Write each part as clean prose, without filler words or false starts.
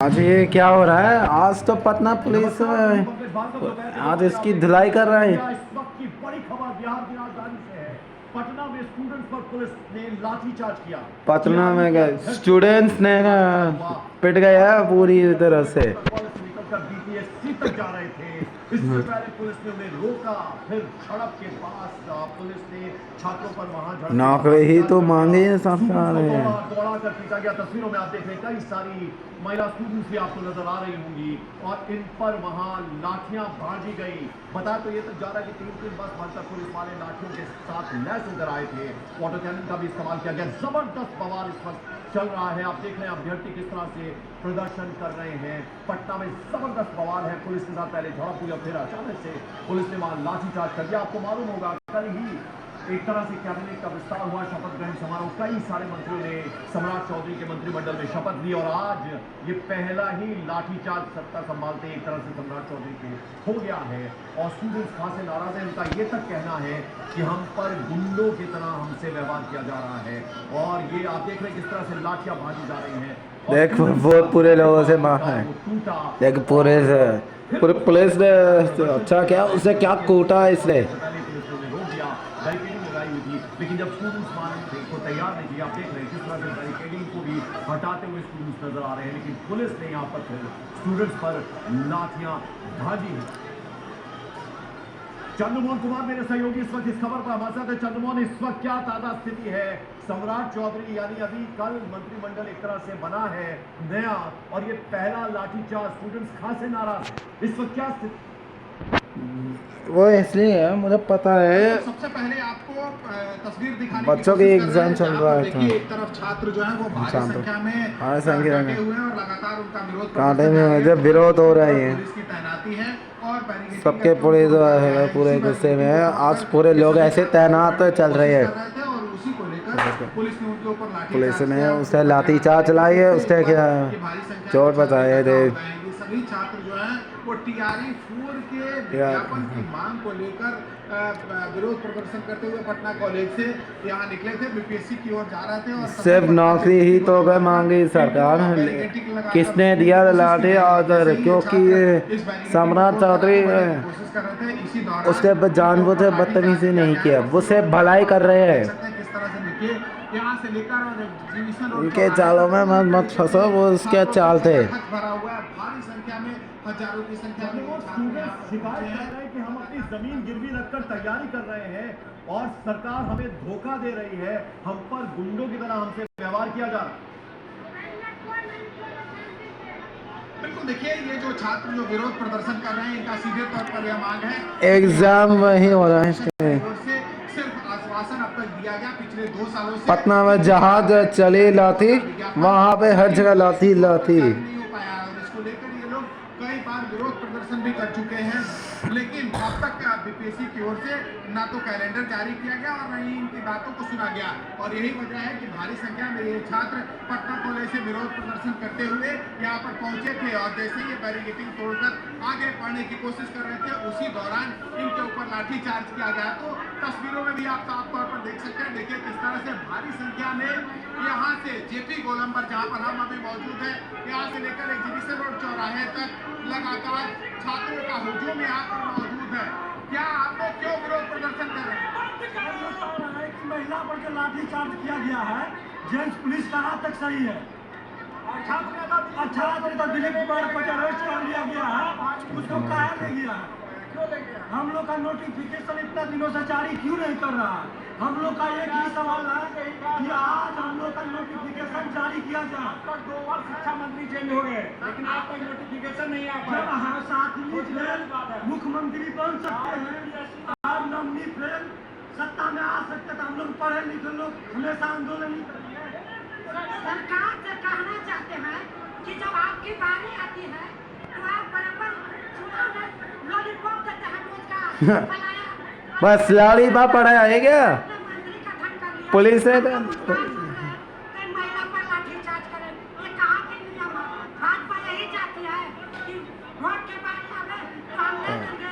आज ये क्या हो रहा है? आज तो पटना पुलिस आज इसकी धुलाई कर रहे हैं। इस वक्त की बड़ी खबर बिहार की राजधानी से है। पटना में स्टूडेंट्स पर पुलिस ने लाठीचार्ज किया। पटना में गए स्टूडेंट्स ने पिट गया पूरी तरह से। कॉलेज से निकलकर बीपीएससी तक जा रहे थे। इससे पहले पुलिस ने उन्हें रोका, फिर सड़क के पास पुलिस ने छात्रों पर वहां नौकरी ही तो मांगी है सरकार ने। दौड़ा कर पीटा गया। तस्वीरों में आप देख रहे हैं कई सारी महिला स्टूडेंट्स भी आपको नजर आ रही होंगी और इन पर वहां लाठियां भाजी गई। बता तो ये तक जा रहा है कि 3 बस भरकर पुलिस वाले लाठियों के साथ लैस होकर आए थे। वाटर कैनन का भी इस्तेमाल किया गया। जबरदस्त बवाल इस वक्त चल रहा है। आप देख रहे हैं अभ्यर्थी किस तरह से प्रदर्शन कर रहे हैं। पटना में जबरदस्त बवाल है। पुलिस के साथ पहले झड़प हुई और फिर अचानक से पुलिस ने वहां लाठीचार्ज कर दिया। आपको मालूम होगा कल ही एक तरह से कैबिनेट का विस्तार हुआ, शपथ ग्रहण समारोह, कई सारे मंत्रियों ने सम्राट चौधरी के मंत्रिमंडल में शपथ ली और आज ये पहला ही लाठीचार्ज सत्ता संभालते एक तरह से सम्राट चौधरी को हो गया है। और स्टूडेंट्स खासे नाराज हैं। उनका ये तक कहना है कि हम पर गुंडों की तरह हमसे व्यवहार किया जा रहा है। और ये आप देख रहे हैं किस तरह से लाठियां भाजी जा रही हैं। देख वो पूरे लोगों से मार है। देख पूरे पुलिस ने अच्छा क्या उसे क्या कूटा इसने। बैरिकेडिंग लगाई हुई थी, लेकिन जब स्टूडेंट्स मानने को तैयार नहीं थी। आप देख रहे हैं किस तरह से बैरिकेडिंग को भी हटाते हुए स्टूडेंट्स नजर आ रहे हैं, लेकिन पुलिस ने यहाँ पर स्टूडेंट्स पर लाठियां भाजी है। चंद्रमोहन कुमार मेरे सहयोगी इस वक्त इस खबर पर हमारे साथ है। चंद्रमोहन, इस वक्त क्या ताजा स्थिति है? सम्राट चौधरी यानी अभी कल मंत्रिमंडल एक तरह से बना है नया और ये पहला लाठीचार्ज, स्टूडेंट्स खासे नाराज है। इस वक्त क्या स्थिति? वो इसलिए है, मुझे पता है। तो सबसे पहले आपको तस्वीर दिखाने बच्चों के एग्जाम चल रहा है। देखिए एक तरफ छात्र जो है वो भारी संख्या में डटे हुए हैं और लगातार उनका विरोध कांटे में जब विरोध हो रहे हैं। पुलिस की तैनाती है और सबके पुलिस है पूरे गुस्से में है। आज पूरे लोग ऐसे तैनात चल रहे हैं। और उसी को लेकर पुलिस ने उनके ऊपर पुलिस ने उससे लाठीचार्ज चलाई है। उससे क्या चोट बताए थे। सभी छात्र जो है वो टीआरई 4 के विज्ञापन की मांग को लेकर विरोध प्रदर्शन करते हुए पटना कॉलेज से यहाँ निकले थे। बीपीएससी की ओर जा रहे थे और सिर्फ नौकरी ही तो गए मांगी सरकार। किसने दिया लाठी आदर? क्योंकि ये सम्राट चौधरी कोशिश कर रहे थे। इसी दौरान उसके जानबूझ बदतमीजी नहीं किया, वो सिर्फ भलाई कर रहे हैं। किस तरह से देखिए यहाँ से लेकर उनके चालों में मत फंसो, वो उसके चाल थे। भरा हुआ है भारी संख्या में, हजारों की संख्या में शिकायत कर रहे हैं कि हम अपनी जमीन गिरवी रखकर तैयारी कर रहे हैं और सरकार हमें धोखा दे रही है। हम पर गुंडों की तरह हमसे व्यवहार किया जा रहा है। बिल्कुल, देखिए ये जो छात्र जो विरोध प्रदर्शन कर रहे हैं इनका सीधे तौर पर यह मांग है। एग्जाम वही हो रहा है इसके। सिर्फ आश्वासन अब तक दिया गया पिछले 2 सालों से। पटना में जहाज चले लाठी, वहाँ पे हर जगह लाठी लाठी। नहीं हो पाया और इसको लेकर ये लोग कई बार विरोध प्रदर्शन भी कर चुके हैं, लेकिन अब तक बीपीएससी की ओर से ना तो कैलेंडर जारी किया गया और न ही इनकी बातों को सुना गया। और यही वजह है कि भारी संख्या में ये छात्र पटना कॉलेज से विरोध प्रदर्शन करते हुए यहाँ पर पहुंचे थे और जैसे ये बैरिकेडिंग तोड़कर आगे बढ़ने की कोशिश कर रहे थे उसी दौरान इनके ऊपर लाठीचार्ज किया गया। तो तस्वीरों में भी आप साफ तौर पर देख सकते हैं। देखिए किस तरह से भारी संख्या में यहाँ से जेपी गोलंबर जहाँ पर हम अभी मौजूद है, यहाँ से लेकर एग्जीबिशन रोड चौराहे तक लगातार छात्रों का हुजूम यहाँ पर मौजूद है। क्या आप लोग क्यों विरोध प्रदर्शन कर रहे हैं? महिला पर जो लाठीचार्ज किया गया है, जेंट्स पुलिस का हाथ तक सही है। छात्र तो दिलीप कुमार को अरेस्ट कर लिया गया है, उसको काहे ले गया है? हम लोग का नोटिफिकेशन इतना दिनों से जारी क्यों नहीं कर रहा है? हम लोग का एक ही सवाल है कि आज हम लोग का नोटिफिकेशन जारी किया जाए। 2 बार शिक्षा मंत्री चेंज हो गए, लेकिन आप तक नोटिफिकेशन नहीं आ पाया। साथ ही मुख्यमंत्री बन सकते हैं और नमनी फ्रेंड सत्ता में आ सकते हैं। हम लोग पढ़े लिखे लोग हमेशा आंदोलन ही करेंगे। सरकार से कहना चाहते हैं कि जब आपकी बारी आती है तो आप बराबर चुनाव में लॉलीपॉप देते हैं, रोजगार बनाया। बस लाड़ी बा पढ़ाया है क्या? मंत्री का ठन कर लिया। पुलिस है महिला पर लाठीचार्ज करें, ये कहाँ के नियम है? भाजपा यही चाहती है कि वोट के बाद हम ले लेंगे।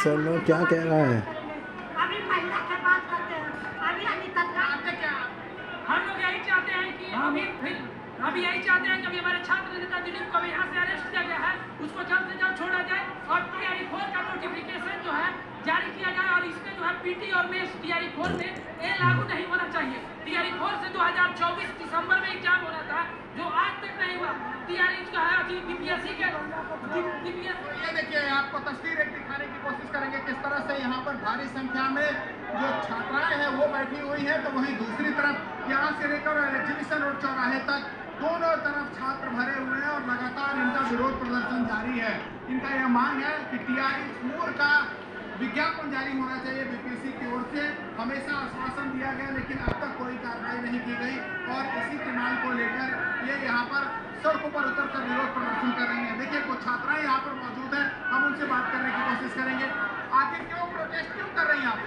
सर लोग क्या कह रहा है? अभी महिला के बात करते हैं। अभी हम लोग यही चाहते हैं कि अभी भी यही चाहते हैं कि अभी हमारे छात्र नेता दिलीप को यहाँ से अरेस्ट किया गया है, उसको जल्द से जल्द छोड़ा जाए और टीआरई 4 का नोटिफिकेशन जो है जारी किया जाए और इसमें जो है पीटी और मेस टीआरई 4 में ये लागू नहीं होना चाहिए। टीआरई 4 से 2024 दिसंबर में एग्जाम होना था, जो आज तक नहीं हुआ। टीआरई जो है बीपीएससी के ये देखिए, आपको तस्वीर एक दिखाने की कोशिश करेंगे किस तरह से यहाँ पर भारी संख्या में जो छात्राएं हैं वो बैठी हुई हैं, तो वहीं दूसरी तरफ यहाँ से लेकर एग्जीबिशन रोड चौराहे तक दोनों तरफ छात्र भरे हुए हैं और लगातार इनका विरोध प्रदर्शन जारी है। इनका यह मांग है कि टीआरई 4 का विज्ञापन जारी होना चाहिए। बीपीएससी की ओर से हमेशा आश्वासन दिया गया, लेकिन अब तक कोई कार्रवाई नहीं की गई और इसी की मांग को लेकर ये यहाँ पर सड़कों पर उतरकर विरोध प्रदर्शन कर रही हैं। देखिए, कुछ छात्राएं यहाँ पर मौजूद हैं, हम उनसे बात करने की कोशिश करेंगे। आखिर क्यों प्रोटेस्ट क्यों कर रही हैं आप?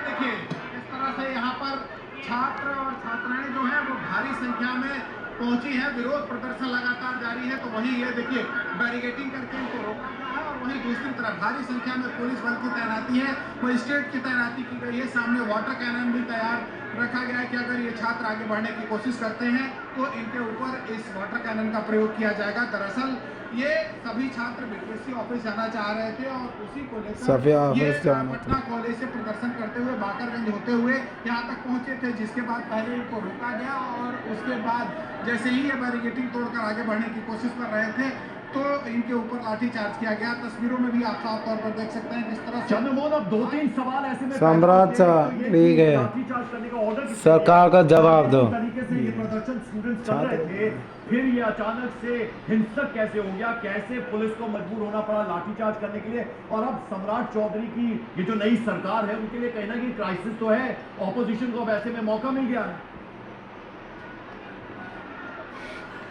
देखिए, इस तरह से यहाँ पर छात्र और छात्राएं जो है वो भारी संख्या में पहुंची है। विरोध प्रदर्शन लगातार जारी है। तो वहीं ये देखिए, बैरिकेडिंग करके इनको रोका गया है और वहीं दूसरी तरफ भारी संख्या में पुलिस बल की तैनाती है, मजिस्ट्रेट की तैनाती की गई है। सामने वाटर कैनन भी तैयार रखा गया है कि अगर ये छात्र आगे बढ़ने की कोशिश करते हैं तो इनके ऊपर इस वाटर कैनन का प्रयोग किया जाएगा। दरअसल ये सभी छात्र बीपीएससी ऑफिस जाना चाह रहे थे और उसी को लेकर ये पटना कॉलेज से प्रदर्शन करते हुए बाकरगंज होते हुए यहाँ तक पहुंचे थे, जिसके बाद पहले इनको रोका गया और उसके बाद जैसे ही ये बैरिकेडिंग तोड़कर आगे बढ़ने की कोशिश कर रहे थे तो इनके ऊपर लाठीचार्ज किया गया। तस्वीरों में भी आप साफ तौर पर देख सकते हैं किस तरह से चंद्रमोहन, अब 2-3 सवाल ऐसे में सम्राट साहब, ठीक है, लाठीचार्ज करने का ऑर्डर सरकार का जवाब दो। तरीके से ये प्रदर्शन स्टूडेंट्स कर रहे थे, फिर ये अचानक से हिंसक कैसे हो गया, कैसे पुलिस को मजबूर होना पड़ा लाठीचार्ज करने के लिए? और अब सम्राट चौधरी की ये जो नई सरकार है उनके लिए कहीं ना कहीं क्राइसिस तो है, ऑपोजिशन को अब ऐसे में मौका मिल गया है।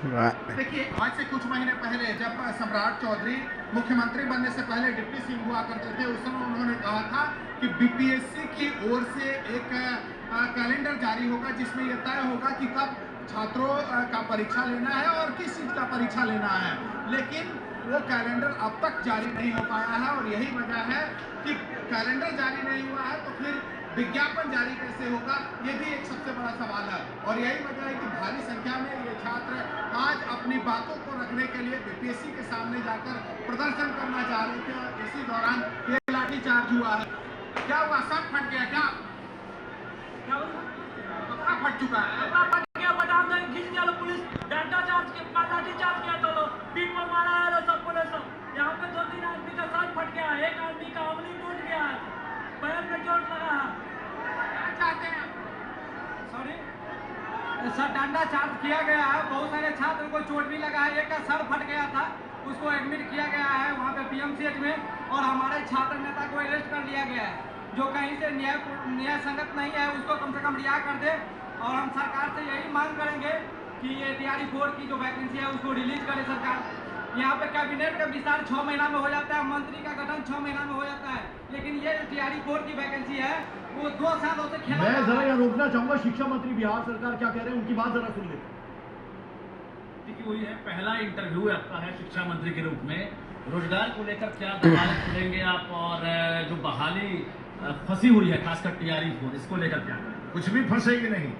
देखिए, आज से कुछ महीने पहले जब सम्राट चौधरी मुख्यमंत्री बनने से पहले डिप्टी सीएम हुआ करते थे, उस समय उन्होंने कहा था कि बीपीएससी की ओर से एक कैलेंडर जारी होगा जिसमें यह तय होगा कि कब छात्रों का परीक्षा लेना है और किस चीज का परीक्षा लेना है। लेकिन वो कैलेंडर अब तक जारी नहीं हो पाया है और यही वजह है कि कैलेंडर जारी नहीं हुआ है तो फिर विज्ञापन जारी कैसे होगा, ये भी एक सबसे बड़ा सवाल है। और यही वजह है कि भारी संख्या में ये छात्र आज अपनी बातों को रखने के लिए बीपीएससी के सामने जाकर प्रदर्शन करना चाह रहे थे और इसी दौरान ये लाठीचार्ज हुआ है। क्या हुआ? सब फट गया क्या? कपड़ा फट चुका है। खींच दिया लो, पुलिस डंडा चार्ज के लाठीचार्ज किया तो लो, पीठ पर मारा है सब पुलिस। यहाँ पे 2-3 आदमी का सर फट गया, एक आदमी का उंगली टूट गया है, पैर में चोट लगा है। चाहते हैं सॉरी सर, डंडा चार्ज किया गया है। बहुत सारे छात्र को चोट भी लगा है, एक का सर फट गया था, उसको एडमिट किया गया है वहाँ पे पीएमसीएच में। और हमारे छात्र नेता को अरेस्ट कर लिया गया है, जो कहीं से न्याय संगत नहीं है, उसको कम से कम रिहा कर दे। और हम सरकार से यही मांग करेंगे कि ये टीआरई 4 की जो वैकेंसी है उसको रिलीज करे सरकार। यहाँ पे कैबिनेट का विस्तार 6 महीना में हो जाता है, मंत्री का गठन 6 महीना में हो जाता है, लेकिन ये टीआरई 4 की वैकेंसी है वो 2 सालों से खेला। मैं जरा यहाँ रोकना चाहूंगा, शिक्षा मंत्री बिहार सरकार क्या कह रहे हैं उनकी बात जरा सुन लेते। की हुई है, पहला इंटरव्यू आपका है शिक्षा मंत्री के रूप में। रोजगार को लेकर क्या दरवाजे खुलेंगे आप, और जो बहाली फंसी हुई है खासकर टीआरई 4, इसको लेकर क्या? कुछ भी फंसेगी नहीं।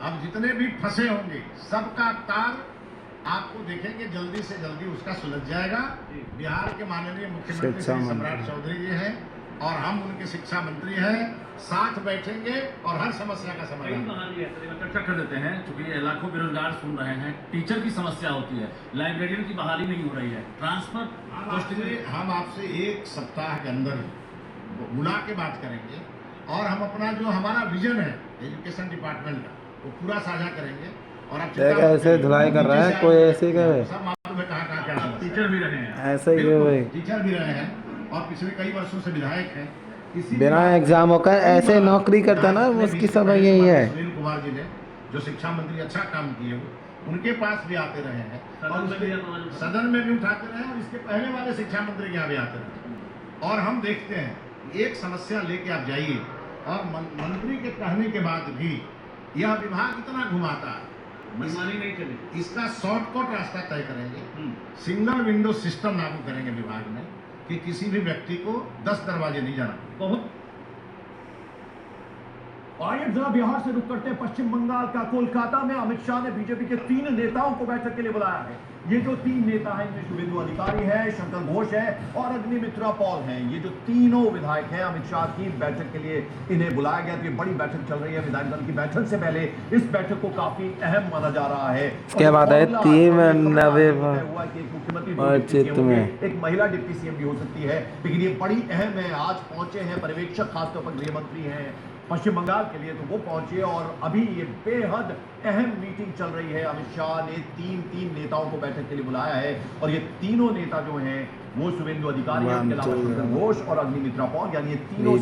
अब जितने भी फंसे होंगे सबका तार आपको देखेंगे जल्दी से जल्दी उसका सुलझ जाएगा। बिहार के माननीय मुख्यमंत्री श्री सम्राट चौधरी जी हैं और हम उनके शिक्षा मंत्री हैं, साथ बैठेंगे और हर समस्या का समाधान। चर्चा कर देते हैं, क्योंकि लाखों बेरोजगार सुन रहे हैं। टीचर की समस्या होती है, लाइब्रेरियन की बहाली नहीं हो रही है, ट्रांसफर। हम आपसे 1 सप्ताह के अंदर बुला के बात करेंगे और हम अपना जो हमारा विजन है एजुकेशन डिपार्टमेंट का वो पूरा साझा करेंगे। और आप ऐसे धुलाई कर रहा है कोई, ऐसे सब मालूम है कहाँ क्या टीचर भी रहे हैं, ऐसे ही है भाई, टीचर भी रहे हैं और पिछले कई वर्षों से विधायक हैं। किसी बिना भी- एग्जामों का ऐसे नौकरी करता ना, अपने उसकी बीच सब में यही है। सुनील कुमार जी ने, जो शिक्षा मंत्री अच्छा काम किए, वो उनके पास भी आते रहे हैं और सदन में भी उठाते रहे और इसके पहले वाले शिक्षा मंत्री के यहाँ भी आते रहे। और हम देखते हैं एक समस्या लेके आप जाइए और मंत्री के कहने के बाद भी यह विभाग इतना घुमाता है, मनमानी नहीं चलेगी। इसका शॉर्टकट रास्ता तय करेंगे। सिंगल विंडो सिस्टम लागू करेंगे विभाग में कि किसी भी व्यक्ति को 10 दरवाजे नहीं जाना। बहुत आइए जरा बिहार से रुक करते हैं पश्चिम बंगाल का कोलकाता में अमित शाह ने बीजेपी के 3 नेताओं को बैठक के लिए बुलाया है। ये जो 3 नेता हैं, इनमें शुभेंदु अधिकारी है, शंकर घोष है और अग्निमित्रा पॉल हैं। ये जो तीनों विधायक हैं, अमित शाह की बैठक के लिए इन्हें बुलाया गया। तो ये बड़ी बैठक चल रही है विधायक दल की बैठक से पहले। इस बैठक को काफी अहम माना जा रहा है। इसके बाद है 3 नवे हुआ कि एक मुख्यमंत्री और चित्त में एक महिला डिप्टी सीएम भी हो सकती है, लेकिन ये बड़ी अहम है। आज पहुंचे हैं पर्यवेक्षक, खासतौर पर गृह मंत्री हैं पश्चिम बंगाल के लिए, तो वो पहुंचे और अभी ये बेहद अहम मीटिंग चल रही है। अमित शाह ने तीन नेताओं को बैठक के लिए बुलाया है और ये तीनों नेता जो हैं वो शुभेंदु अधिकारी हैं, उनके अलावा शंकर घोष और अग्निमित्रा पॉल, यानी ये तीनों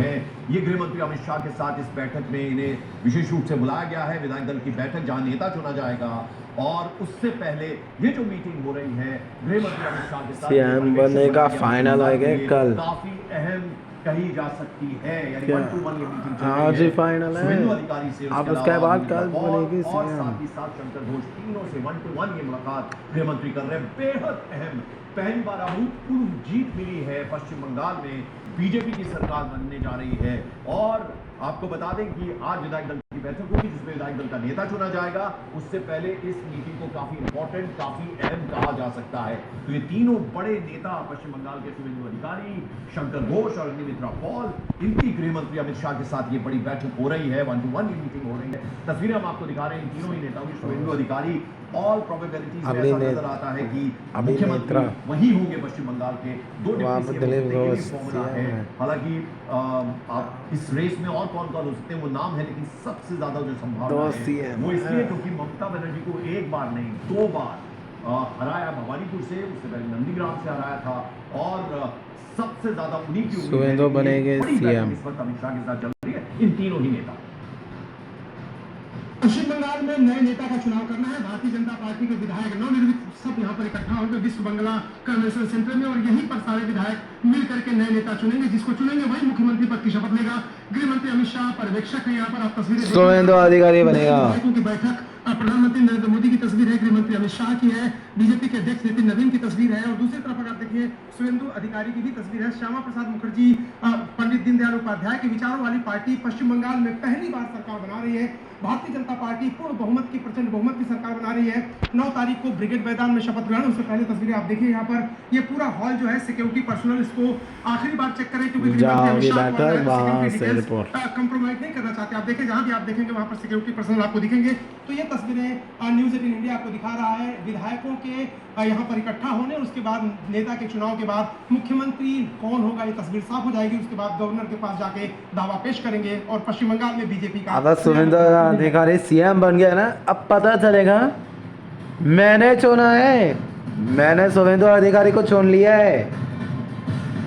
हैं। ये गृह मंत्री अमित शाह के साथ इस बैठक में इन्हें विशेष रूप से बुलाया गया है। विधायक दल की बैठक जहां नेता चुना जाएगा और उससे पहले ये जो मीटिंग हो रही है गृह मंत्री अमित शाह के साथ, सीएम बनने का फाइनल आएगा कल, काफी अहम कही जा सकती है। यानी 1-to-1 ये मीटिंग चल आज रही ही है। फाइनल है। शुभेंदु अधिकारी से अब उसके बाद कल बनेगी और सीएम। साथ ही साथ शंकर घोष, तीनों से 1-to-1 ये मुलाकात गृह मंत्री कर रहे हैं। बेहद अहम, पहली बार अभूतपूर्व जीत मिली है पश्चिम बंगाल में, बीजेपी की सरकार बनने जा रही है। और आपको बता दें कि आज विधायक दल की बैठक होगी जिसमें विधायक दल का नेता चुना जाएगा। उससे पहले इस मीटिंग को काफी इंपॉर्टेंट, काफी अहम कहा जा सकता है। तो ये तीनों बड़े नेता पश्चिम बंगाल के शुभेंदु अधिकारी, शंकर घोष और अग्निमित्रा पॉल, इनकी गृह मंत्री अमित शाह के साथ ये बड़ी बैठक हो रही है। 1-to-1 ये मीटिंग हो रही है। तस्वीरें हम आपको दिखा रहे हैं इन तीनों ही नेताओं की। शुभेंदु अधिकारी, ऑल प्रोबेबिलिटीज में ऐसा नजर आता है कि मुख्यमंत्री वही होंगे पश्चिम बंगाल के। 2 डिप्टी सीएम है। हालांकि आप इस रेस में और कौन कौन हो सकते हैं वो नाम है, लेकिन सबसे ज्यादा जो संभावना है वो इसलिए क्योंकि ममता बनर्जी को 1 बार नहीं 2 बार हराया भवानीपुर से, उससे पहले नंदीग्राम से हराया था और सबसे ज्यादा उन्हीं की शुभेंदु बनेंगे सीएम। इस वक्त अमित शाह के साथ चल रही है इन तीनों ही नेता। पश्चिम बंगाल में नए नेता का चुनाव करना है। भारतीय जनता पार्टी के विधायक नवनिर्मित सब यहाँ पर इकट्ठा होंगे विश्व बंगला कन्वेंशन सेंटर में और यहीं पर सारे विधायक मिल करके नए नेता चुनेंगे। जिसको चुनेंगे वही मुख्यमंत्री पद की शपथ लेगा। गृह मंत्री अमित शाह पर्यवेक्षक है यहाँ पर, आप तस्वीरें शुभेंदु अधिकारी बनेगा। विधायकों की बैठक, प्रधानमंत्री नरेंद्र मोदी की तस्वीर है, गृह मंत्री अमित शाह की है, बीजेपी के अध्यक्ष नितिन नवीन की तस्वीर है और दूसरी तरफ अगर देखिए शुभेंदु अधिकारी की भी तस्वीर है। श्यामा प्रसाद मुखर्जी, पंडित दीनदयाल उपाध्याय के विचारों वाली पार्टी पश्चिम बंगाल में पहली बार सरकार बना रही है। भारतीय जनता पार्टी पूर्ण बहुमत की, प्रचंड बहुमत की सरकार बना रही है। 9 तारीख को ब्रिगेड मैदान में शपथ ग्रहण, उससे पहले तस्वीरें आप देखिए यहाँ पर। ये पूरा हॉल जो है सिक्योरिटी पर्सनल, इसको आखिरी बार चेक करें क्योंकि कंप्रोमाइज नहीं करना चाहते। आप देखिए जहाँ भी आप देखेंगे वहाँ पर सिक्योरिटी पर्सनल आपको दिखेंगे। तो ये तस्वीरें न्यूज़ 18 इंडिया आपको दिखा रहा है विधायकों के यहाँ पर इकट्ठा होने, उसके बाद नेता के चुनाव के बाद मुख्यमंत्री कौन होगा ये तस्वीर साफ हो जाएगी। उसके बाद गवर्नर के पास जाके दावा पेश करेंगे और पश्चिम बंगाल में बीजेपी का अगर शुभेंदु अधिकारी सीएम बन गया ना, अब पता चलेगा मैंने चुना है, मैंने शुभेंदु अधिकारी को चुन लिया है।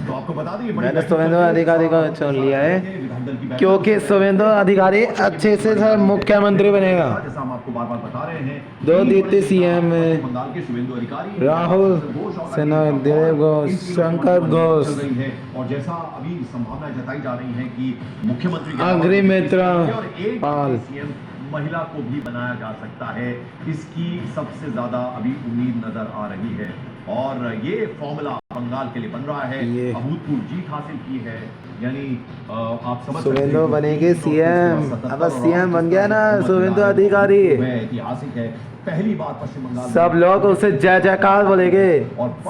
तो आपको बता दें मैंने शुभेंदु अधिकारी को चुन लिया है क्योंकि शुभेंदु अधिकारी अच्छे से मुख्यमंत्री बनेगा। जैसा हम आपको बार-बार बता रहे हैं, 2 डिप्टी सीएम बंगाल के शुभेंदु अधिकारी, राहुल सिन्हा, दिलीप घोष, शंकर घोष और जैसा अभी संभावना जताई जा रही है कि मुख्यमंत्री अग्निमित्रा पॉल, सीएम महिला को भी बनाया जा सकता है, इसकी सबसे ज्यादा अभी उम्मीद नजर आ रही है। और ये फॉर्मूला बंगाल के लिए बन रहा है, अभूतपूर्व जीत हासिल की है। यानी आप समझ सकते हैं शुभेंदु बनेगी सीएम। अब सीएम बन गया ना शुभेंदु अधिकारी, ऐतिहासिक है, पहली बार पश्चिम बंगाल सब लोग उसे जय जयकार बोलेंगे,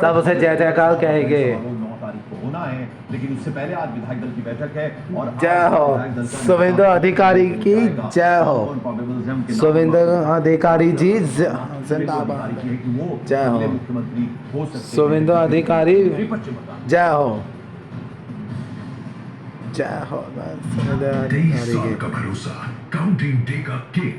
सब उसे जय जयकार कहेंगे। 9 तारीख को होना है, लेकिन उससे पहले आज विधायक दल की बैठक है और जय हो शुभेंदु अधिकारी की, जय हो शुभेंदु अधिकारी जी जिंदाबाद, जय हो मुख्यमंत्री हो सकते हैं शुभेंदु अधिकारी, पश्चिम बंगाल। जय हो जय हो। 23 साल का भरोसा, काउंटिंग डे का किंग।